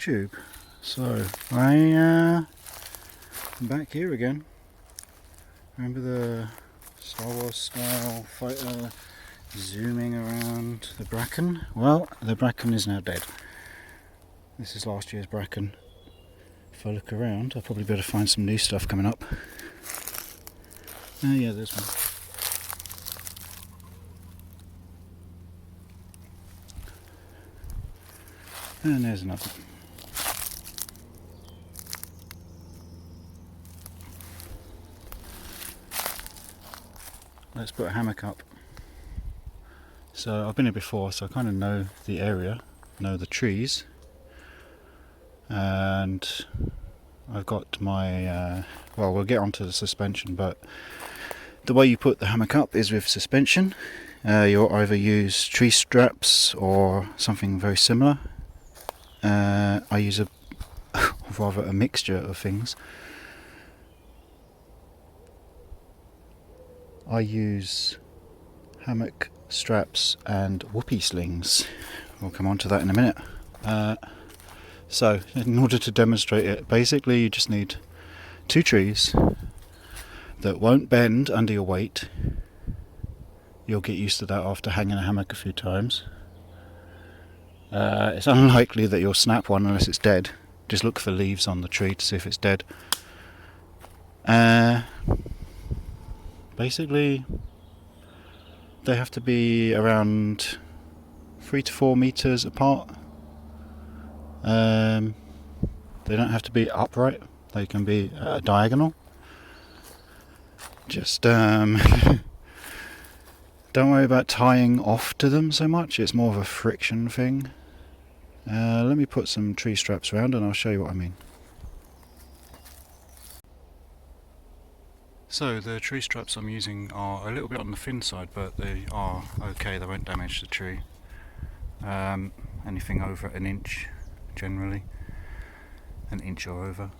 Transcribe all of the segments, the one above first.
YouTube. So I'm back here again. Remember the Star Wars style fighter zooming around the bracken? Well, the bracken is now dead. This is last year's bracken. If I look around, I'll probably be able to find some new stuff coming up. Oh yeah, there's one. And there's another. Let's put a hammock up. So I've been here before, so I kind of know the area, know the trees, and I've got my, well, we'll get onto the suspension, but the way you put the hammock up is with suspension. You'll either use tree straps or something very similar. I use rather a mixture of things. I use hammock straps and whoopee slings. We'll come on to that in a minute. So in order to demonstrate it, basically you just need two trees that won't bend under your weight. You'll get used to that after hanging a hammock a few times. It's unlikely that you'll snap one unless it's dead. Just look for leaves on the tree to see if it's dead. Basically, they have to be around 3 to 4 meters apart. They don't have to be upright, they can be diagonal. Just don't worry about tying off to them so much, it's more of a friction thing. Let me put some tree straps around and I'll show you what I mean. So the tree straps I'm using are a little bit on the thin side, but they are okay, they won't damage the tree. Anything over an inch generally, an inch or over.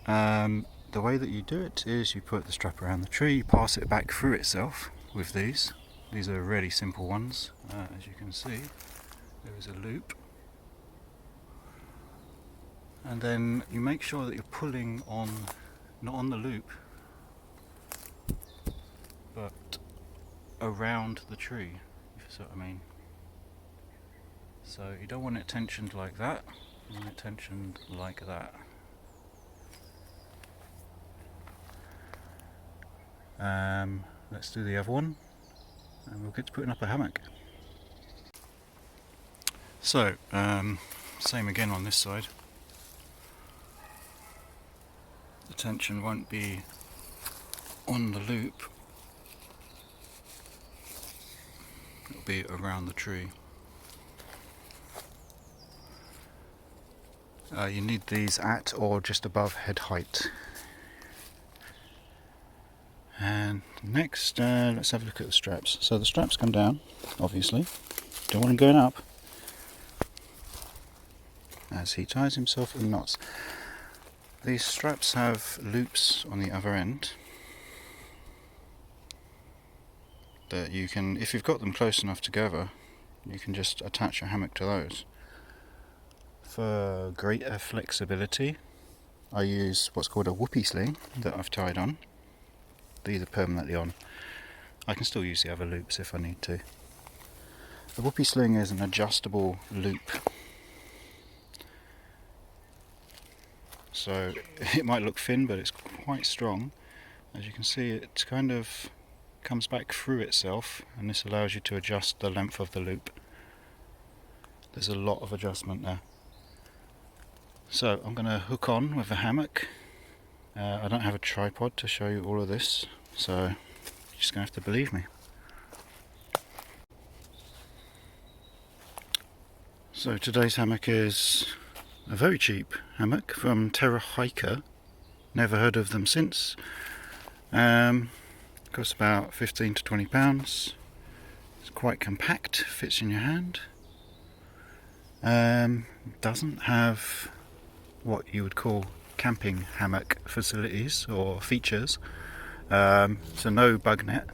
The way that you do it is you put the strap around the tree, you pass it back through itself with these. These are really simple ones. As you can see, there is a loop. And then you make sure that you're pulling on, not on the loop, but around the tree, if you see what I mean. So you don't want it tensioned like that, you want it tensioned like that. Let's do the other one and we'll get to putting up a hammock. So, same again on this side. The tension won't be on the loop, it'll be around the tree. You need these at or just above head height. And next, let's have a look at the straps. So the straps come down, obviously. Don't want them going up, as he ties himself in knots. These straps have loops on the other end that you can, if you've got them close enough together, you can just attach your hammock to those. For greater flexibility, I use what's called a whoopee sling that I've tied on. These are permanently on. I can still use the other loops if I need to. The whoopee sling is an adjustable loop. So it might look thin, but it's quite strong. As you can see, it kind of comes back through itself, and this allows you to adjust the length of the loop. There's a lot of adjustment there. So I'm going to hook on with a hammock. I don't have a tripod to show you all of this, so you're just going to have to believe me. So today's hammock is a very cheap hammock from Terra Hiker. Never heard of them since. Costs about £15 to £20. It's quite compact, fits in your hand. Doesn't have what you would call camping hammock facilities or features, so no bug net,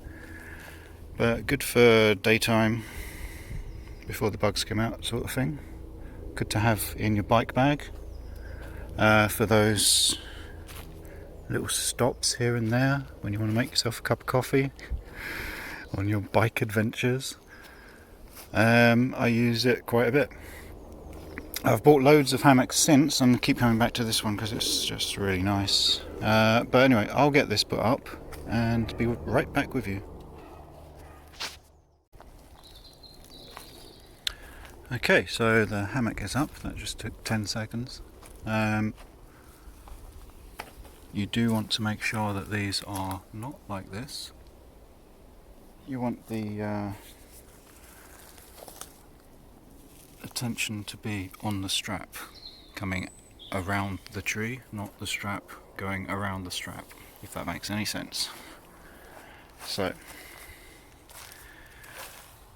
but good for daytime before the bugs come out sort of thing. good to have in your bike bag for those little stops here and there when you want to make yourself a cup of coffee on your bike adventures. I use it quite a bit. I've bought loads of hammocks since and keep coming back to this one because it's just really nice. But anyway, I'll get this put up and be right back with you. Okay, so the hammock is up. That just took 10 seconds. You do want to make sure that these are not like this. You want the tension to be on the strap, coming around the tree, not the strap going around the strap, if that makes any sense. So,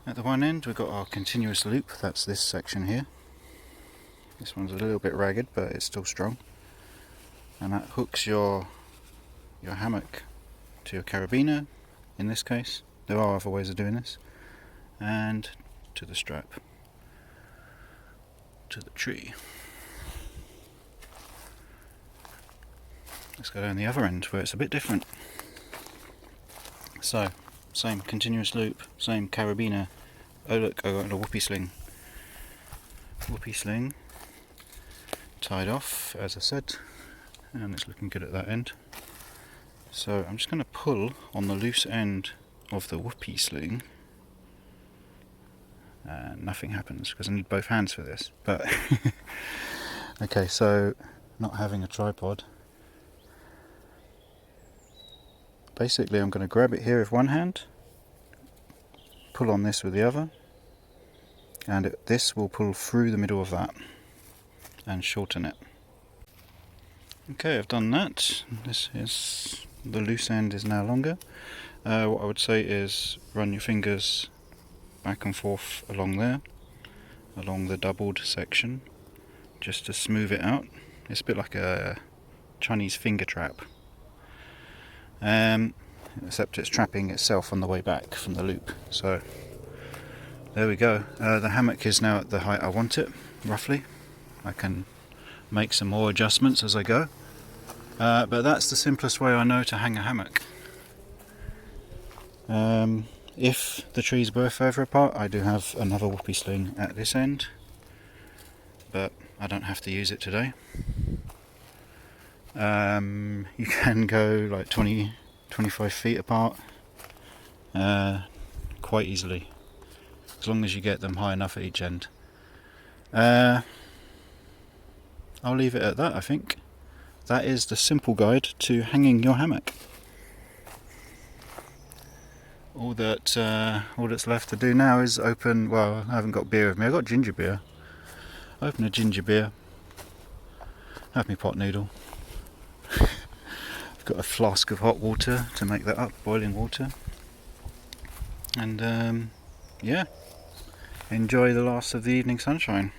at the one end we've got our continuous loop, that's this section here. This one's a little bit ragged, but it's still strong. And that hooks your hammock to your carabiner, in this case. There are other ways of doing this. And to the strap, to the tree. Let's go down the other end where it's a bit different. So, same continuous loop, same carabiner. Oh look, I got a whoopee sling. Whoopee sling tied off, as I said, and it's looking good at that end. So I'm just going to pull on the loose end of the whoopee sling. Nothing happens because I need both hands for this. But okay, so not having a tripod. Basically, I'm going to grab it here with one hand, pull on this with the other, and this will pull through the middle of that and shorten it. Okay, I've done that. The loose end is now longer. What I would say is run your fingers back and forth along there, along the doubled section, just to smooth it out. It's a bit like a Chinese finger trap. Except it's trapping itself on the way back from the loop. So there we go. The hammock is now at the height I want it, roughly. I can make some more adjustments as I go. But that's the simplest way I know to hang a hammock. If the trees were further apart, I do have another whoopee sling at this end, but I don't have to use it today. You can go like 20-25 feet apart quite easily, as long as you get them high enough at each end. I'll leave it at that, I think. That is the simple guide to hanging your hammock. All that's left to do now is open, well, I haven't got beer with me, I've got ginger beer. Open a ginger beer, have my pot noodle. I've got a flask of hot water to make that up, boiling water. And yeah, enjoy the last of the evening sunshine.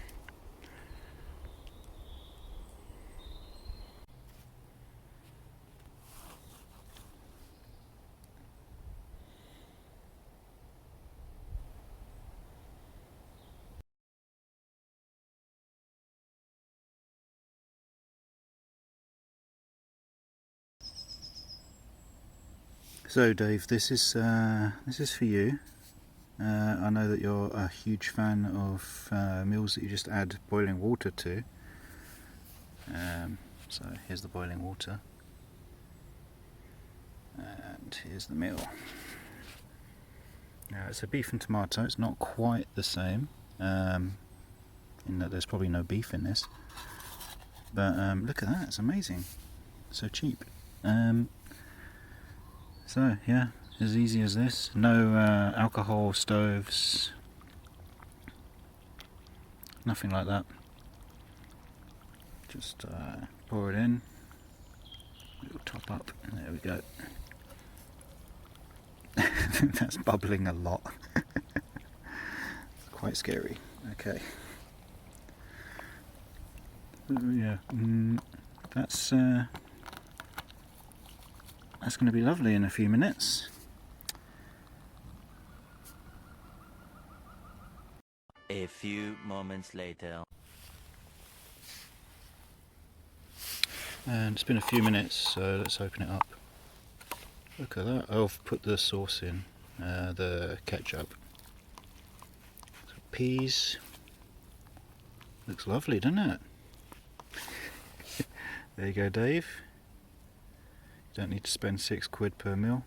So Dave, this is for you. I know that you're a huge fan of meals that you just add boiling water to. So here's the boiling water, and here's the meal. Now it's a beef and tomato. It's not quite the same, in that there's probably no beef in this. But look at that! It's amazing. So cheap. So yeah, as easy as this. No alcohol stoves, nothing like that. Just pour it in, little top up, and there we go. That's bubbling a lot. Quite scary. Okay. Yeah, that's going to be lovely in a few minutes. A few moments later. And it's been a few minutes, so let's open it up. Look at that. I've put the sauce in, the ketchup. Peas. Looks lovely, doesn't it? There you go, Dave. You don't need to spend £6 per meal.